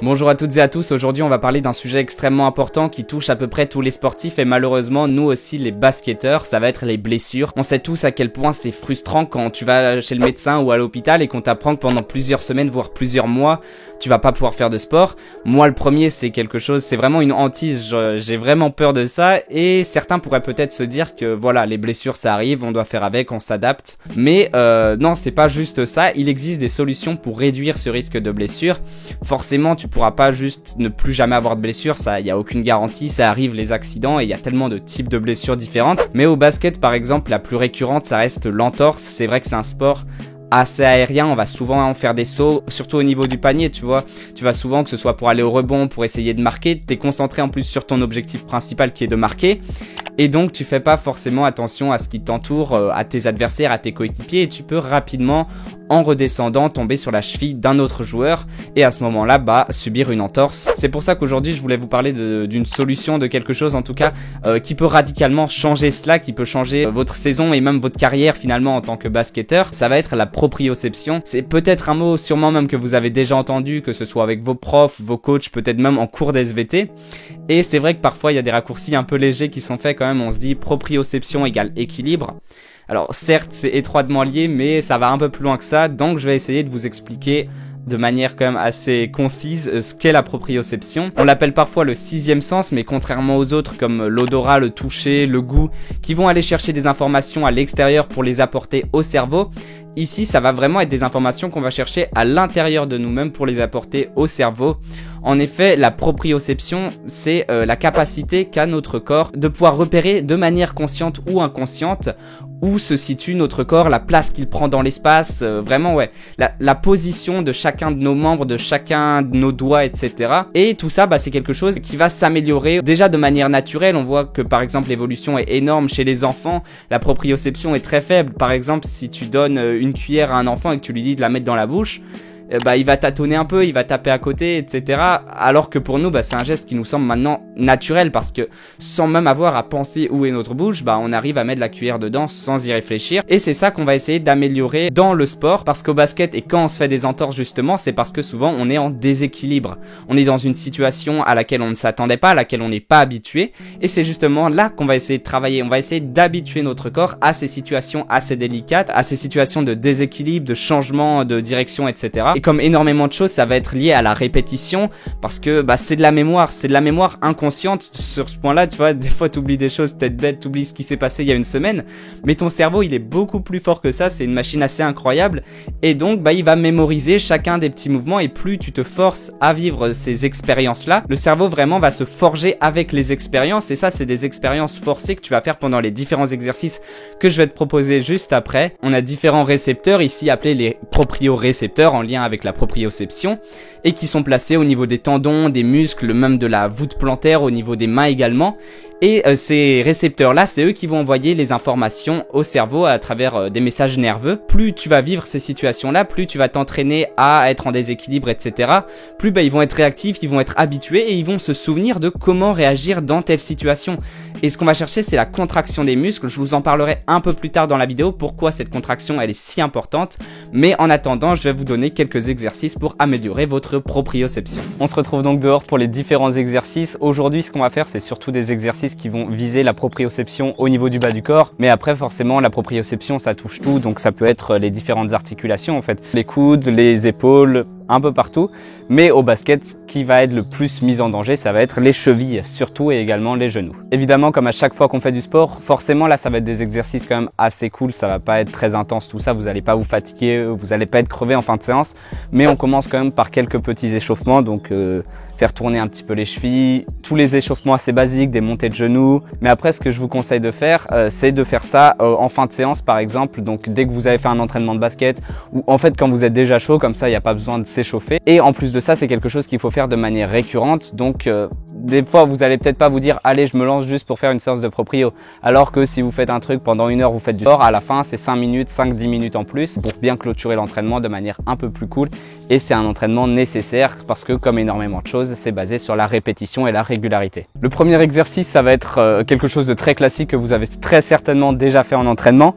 Bonjour à toutes et à tous, aujourd'hui on va parler d'un sujet extrêmement important qui touche à peu près tous les sportifs et malheureusement nous aussi les basketteurs, ça va être les blessures. On sait tous à quel point c'est frustrant quand tu vas chez le médecin ou à l'hôpital et qu'on t'apprend que pendant plusieurs semaines voire plusieurs mois tu vas pas pouvoir faire de sport. Moi le premier c'est quelque chose, c'est vraiment une hantise, j'ai vraiment peur de ça et certains pourraient peut-être se dire que voilà les blessures ça arrive, on doit faire avec, on s'adapte. Mais non c'est pas juste ça, il existe des solutions pour réduire ce risque de blessure. Forcément tu pourras pas juste ne plus jamais avoir de blessures, ça y a aucune garantie, ça arrive les accidents et il y a tellement de types de blessures différentes. Mais au basket par exemple la plus récurrente ça reste l'entorse, c'est vrai que c'est un sport assez aérien, on va souvent en faire des sauts, surtout au niveau du panier, tu vois. Tu vas souvent, que ce soit pour aller au rebond, pour essayer de marquer, t'es concentré en plus sur ton objectif principal qui est de marquer. Et donc tu fais pas forcément attention à ce qui t'entoure, à tes adversaires, à tes coéquipiers et tu peux rapidement, en redescendant, tomber sur la cheville d'un autre joueur et à ce moment-là, subir une entorse. C'est pour ça qu'aujourd'hui je voulais vous parler d'une solution, de quelque chose en tout cas qui peut radicalement changer cela, qui peut changer votre saison et même votre carrière finalement en tant que basketteur. Ça va être la proprioception. C'est peut-être un mot sûrement même que vous avez déjà entendu, que ce soit avec vos profs, vos coachs, peut-être même en cours d'SVT. Et c'est vrai que parfois il y a des raccourcis un peu légers qui sont faits quand même, on se dit proprioception égale équilibre. Alors certes c'est étroitement lié mais ça va un peu plus loin que ça, donc je vais essayer de vous expliquer de manière quand même assez concise ce qu'est la proprioception. On l'appelle parfois le sixième sens, mais contrairement aux autres comme l'odorat, le toucher, le goût, qui vont aller chercher des informations à l'extérieur pour les apporter au cerveau, ici ça va vraiment être des informations qu'on va chercher à l'intérieur de nous-mêmes pour les apporter au cerveau. En effet, la proprioception, c'est la capacité qu'a notre corps de pouvoir repérer de manière consciente ou inconsciente où se situe notre corps, la place qu'il prend dans l'espace, vraiment ouais, la position de chacun de nos membres, de chacun de nos doigts, etc. Et tout ça, c'est quelque chose qui va s'améliorer déjà de manière naturelle. On voit que par exemple l'évolution est énorme chez les enfants, la proprioception est très faible. Par exemple, si tu donnes une cuillère à un enfant et que tu lui dis de la mettre dans la bouche, il va tâtonner un peu, il va taper à côté, etc. Alors que pour nous, c'est un geste qui nous semble maintenant naturel parce que sans même avoir à penser où est notre bouche, on arrive à mettre la cuillère dedans sans y réfléchir. Et c'est ça qu'on va essayer d'améliorer dans le sport parce qu'au basket et quand on se fait des entorses justement, c'est parce que souvent on est en déséquilibre. On est dans une situation à laquelle on ne s'attendait pas, à laquelle on n'est pas habitué. Et c'est justement là qu'on va essayer de travailler. On va essayer d'habituer notre corps à ces situations assez délicates, à ces situations de déséquilibre, de changement de direction, etc. Et comme énormément de choses, ça va être lié à la répétition parce que c'est de la mémoire inconsciente sur ce point-là, tu vois, des fois t'oublies des choses peut-être bêtes, t'oublies ce qui s'est passé il y a une semaine, mais ton cerveau il est beaucoup plus fort que ça, c'est une machine assez incroyable et donc il va mémoriser chacun des petits mouvements et plus tu te forces à vivre ces expériences-là, le cerveau vraiment va se forger avec les expériences et ça c'est des expériences forcées que tu vas faire pendant les différents exercices que je vais te proposer juste après. On a différents récepteurs ici appelés les propriorécepteurs en lien avec la proprioception et qui sont placés au niveau des tendons, des muscles, même de la voûte plantaire, au niveau des mains également. Et ces récepteurs-là, c'est eux qui vont envoyer les informations au cerveau à travers des messages nerveux. Plus tu vas vivre ces situations-là, plus tu vas t'entraîner à être en déséquilibre, etc. Plus ils vont être réactifs, ils vont être habitués et ils vont se souvenir de comment réagir dans telle situation. Et ce qu'on va chercher, c'est la contraction des muscles. Je vous en parlerai un peu plus tard dans la vidéo, pourquoi cette contraction, elle est si importante. Mais en attendant, je vais vous donner quelques exercices pour améliorer votre proprioception. On se retrouve donc dehors pour les différents exercices. Aujourd'hui, ce qu'on va faire, c'est surtout des exercices qui vont viser la proprioception au niveau du bas du corps. Mais après, forcément, la proprioception, ça touche tout. Donc, ça peut être les différentes articulations, en fait. Les coudes, les épaules, un peu partout. Mais au basket, qui va être le plus mis en danger, ça va être les chevilles, surtout, et également les genoux. Évidemment, comme à chaque fois qu'on fait du sport, forcément, là, ça va être des exercices quand même assez cool. Ça va pas être très intense, tout ça. Vous allez pas vous fatiguer, vous allez pas être crevé en fin de séance. Mais on commence quand même par quelques petits échauffements. Donc, faire tourner un petit peu les chevilles, tous les échauffements assez basiques, des montées de genoux. Mais après, ce que je vous conseille de faire, c'est de faire ça en fin de séance, par exemple. Donc, dès que vous avez fait un entraînement de basket, ou en fait, quand vous êtes déjà chaud, comme ça, il n'y a pas besoin de s'échauffer. Et en plus de ça, c'est quelque chose qu'il faut faire de manière récurrente. Donc, des fois, vous allez peut-être pas vous dire, allez, je me lance juste pour faire une séance de proprio. Alors que si vous faites un truc pendant 1 heure, vous faites du sport, à la fin, c'est 5 minutes, 5-10 minutes en plus pour bien clôturer l'entraînement de manière un peu plus cool. Et c'est un entraînement nécessaire parce que, comme énormément de choses, c'est basé sur la répétition et la régularité. Le premier exercice, ça va être quelque chose de très classique que vous avez très certainement déjà fait en entraînement.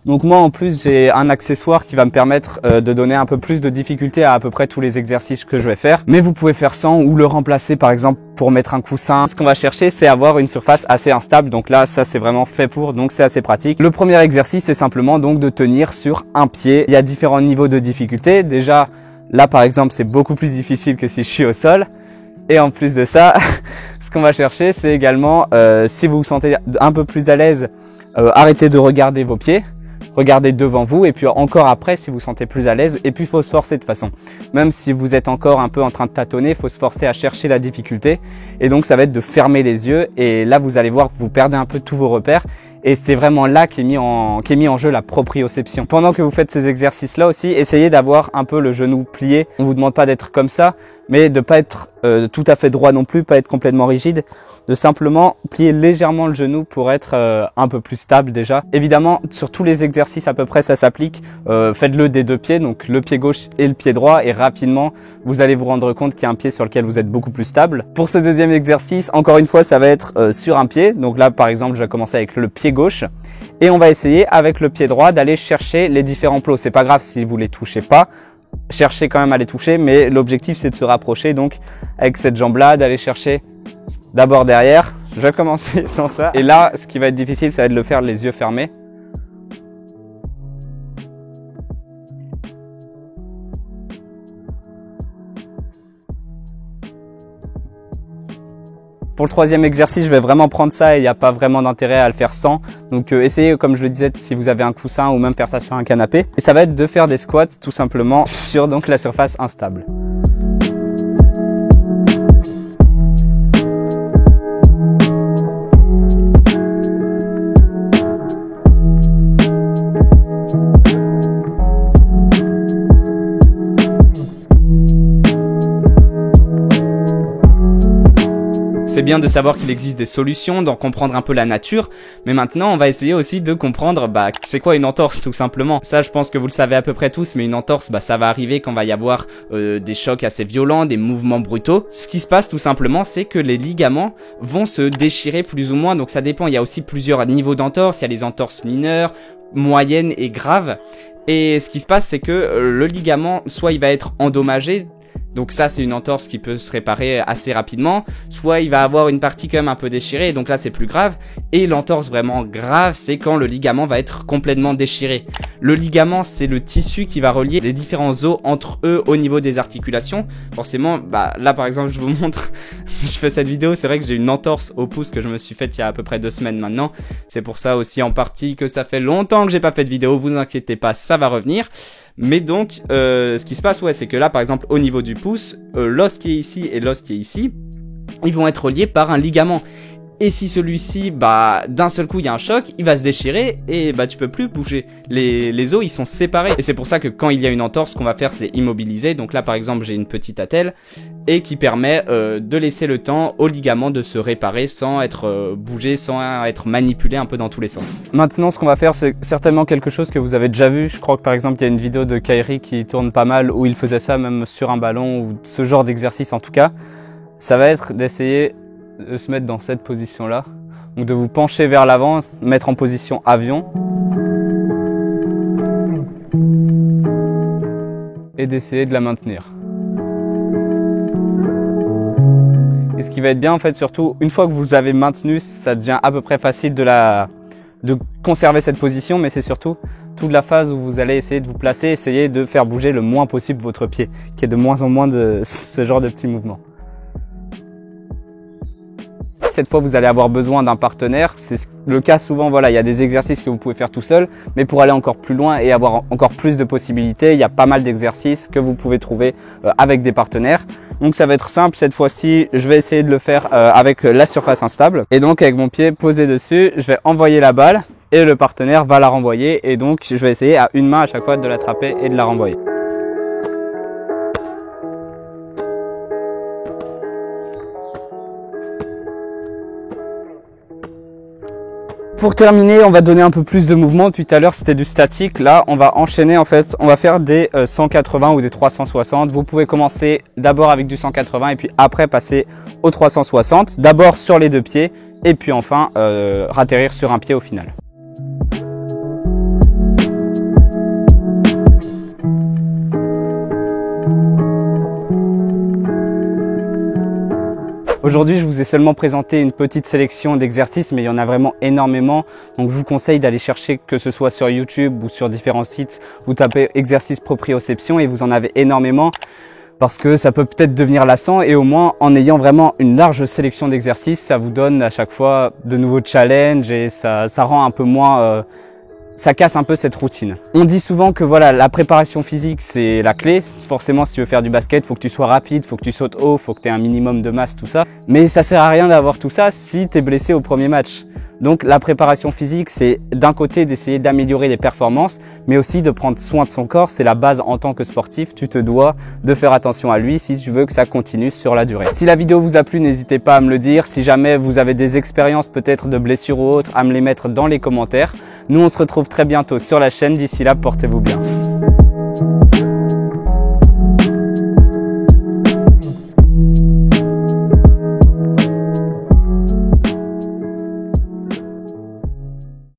Donc moi en plus j'ai un accessoire qui va me permettre de donner un peu plus de difficulté à peu près tous les exercices que je vais faire. Mais vous pouvez faire sans ou le remplacer par exemple pour mettre un coussin. Ce qu'on va chercher c'est avoir une surface assez instable. Donc là ça c'est vraiment fait pour, donc c'est assez pratique. Le premier exercice c'est simplement donc de tenir sur un pied. Il y a différents niveaux de difficulté. Déjà là par exemple c'est beaucoup plus difficile que si je suis au sol. Et en plus de ça, ce qu'on va chercher c'est également si vous vous sentez un peu plus à l'aise, arrêtez de regarder vos pieds. Regardez devant vous et puis encore après si vous sentez plus à l'aise, et puis il faut se forcer de toute façon. Même si vous êtes encore un peu en train de tâtonner, il faut se forcer à chercher la difficulté, et donc ça va être de fermer les yeux, et là vous allez voir que vous perdez un peu tous vos repères, et c'est vraiment là qu'est mis en jeu la proprioception. Pendant que vous faites ces exercices là aussi, essayez d'avoir un peu le genou plié. On vous demande pas d'être comme ça, mais de pas être tout à fait droit non plus, pas être complètement rigide, de simplement plier légèrement le genou pour être un peu plus stable déjà. Évidemment, sur tous les exercices à peu près ça s'applique. Faites-le des deux pieds, donc le pied gauche et le pied droit, et rapidement vous allez vous rendre compte qu'il y a un pied sur lequel vous êtes beaucoup plus stable. Pour ce deuxième exercice, encore une fois, ça va être sur un pied. Donc là par exemple, je vais commencer avec le pied gauche et on va essayer avec le pied droit d'aller chercher les différents plots. C'est pas grave si vous les touchez pas. Cherchez quand même à les toucher, mais l'objectif c'est de se rapprocher, donc avec cette jambe là, d'aller chercher d'abord derrière. Je vais commencer sans ça, et là ce qui va être difficile ça va être de le faire les yeux fermés. Pour le troisième exercice, je vais vraiment prendre ça et il n'y a pas vraiment d'intérêt à le faire sans. Donc essayez, comme je le disais, si vous avez un coussin ou même faire ça sur un canapé. Et ça va être de faire des squats tout simplement sur donc la surface instable. C'est bien de savoir qu'il existe des solutions, d'en comprendre un peu la nature, mais maintenant on va essayer aussi de comprendre c'est quoi une entorse tout simplement. Ça je pense que vous le savez à peu près tous, mais une entorse ça va arriver quand va y avoir des chocs assez violents, des mouvements brutaux. Ce qui se passe tout simplement c'est que les ligaments vont se déchirer plus ou moins, donc ça dépend, il y a aussi plusieurs niveaux d'entorse, il y a les entorses mineures, moyennes et graves. Et ce qui se passe c'est que le ligament soit il va être endommagé. Donc ça c'est une entorse qui peut se réparer assez rapidement, soit il va avoir une partie quand même un peu déchirée, donc là c'est plus grave. Et l'entorse vraiment grave c'est quand le ligament va être complètement déchiré. Le ligament c'est le tissu qui va relier les différents os entre eux au niveau des articulations. Forcément là par exemple je vous montre, je fais cette vidéo, c'est vrai que j'ai une entorse au pouce que je me suis faite il y a à peu près 2 semaines maintenant. C'est pour ça aussi en partie que ça fait longtemps que j'ai pas fait de vidéo, vous inquiétez pas, ça va revenir. Mais donc, ce qui se passe, c'est que là, par exemple, au niveau du pouce, l'os qui est ici et l'os qui est ici, ils vont être reliés par un ligament. Et si celui-ci, d'un seul coup, il y a un choc, il va se déchirer et tu peux plus bouger. Les os, ils sont séparés. Et c'est pour ça que quand il y a une entorse, ce qu'on va faire, c'est immobiliser. Donc là, par exemple, j'ai une petite attelle et qui permet de laisser le temps au ligament de se réparer sans être bougé, sans être manipulé un peu dans tous les sens. Maintenant, ce qu'on va faire, c'est certainement quelque chose que vous avez déjà vu. Je crois que par exemple, il y a une vidéo de Kairi qui tourne pas mal où il faisait ça même sur un ballon ou ce genre d'exercice en tout cas. Ça va être d'essayer de se mettre dans cette position-là. Donc de vous pencher vers l'avant, mettre en position avion. Et d'essayer de la maintenir. Et ce qui va être bien en fait, surtout, une fois que vous avez maintenu, ça devient à peu près facile de conserver cette position, mais c'est surtout toute la phase où vous allez essayer de vous placer, essayer de faire bouger le moins possible votre pied, qui est de moins en moins de ce genre de petits mouvements. Cette fois, vous allez avoir besoin d'un partenaire. C'est le cas souvent, il y a des exercices que vous pouvez faire tout seul, mais pour aller encore plus loin et avoir encore plus de possibilités, il y a pas mal d'exercices que vous pouvez trouver avec des partenaires. Donc ça va être simple, cette fois-ci, je vais essayer de le faire avec la surface instable. Et donc avec mon pied posé dessus, je vais envoyer la balle et le partenaire va la renvoyer. Et donc je vais essayer à une main à chaque fois de l'attraper et de la renvoyer. Pour terminer, on va donner un peu plus de mouvement. Depuis tout à l'heure, c'était du statique. Là, on va enchaîner en fait. On va faire des 180 ou des 360. Vous pouvez commencer d'abord avec du 180 et puis après passer au 360. D'abord sur les deux pieds et puis enfin ratterrir sur un pied au final. Aujourd'hui, je vous ai seulement présenté une petite sélection d'exercices, mais il y en a vraiment énormément. Donc je vous conseille d'aller chercher, que ce soit sur YouTube ou sur différents sites, vous tapez exercice proprioception et vous en avez énormément. Parce que ça peut peut-être devenir lassant et au moins en ayant vraiment une large sélection d'exercices, ça vous donne à chaque fois de nouveaux challenges et ça rend un peu moins... ça casse un peu cette routine. On dit souvent que voilà, la préparation physique c'est la clé. Forcément, si tu veux faire du basket, faut que tu sois rapide, faut que tu sautes haut, faut que tu aies un minimum de masse, tout ça. Mais ça sert à rien d'avoir tout ça si tu es blessé au premier match. Donc la préparation physique, c'est d'un côté d'essayer d'améliorer les performances, mais aussi de prendre soin de son corps. C'est la base en tant que sportif. Tu te dois de faire attention à lui si tu veux que ça continue sur la durée. Si la vidéo vous a plu, n'hésitez pas à me le dire. Si jamais vous avez des expériences peut-être de blessures ou autres, à me les mettre dans les commentaires. Nous, on se retrouve très bientôt sur la chaîne. D'ici là, portez-vous bien.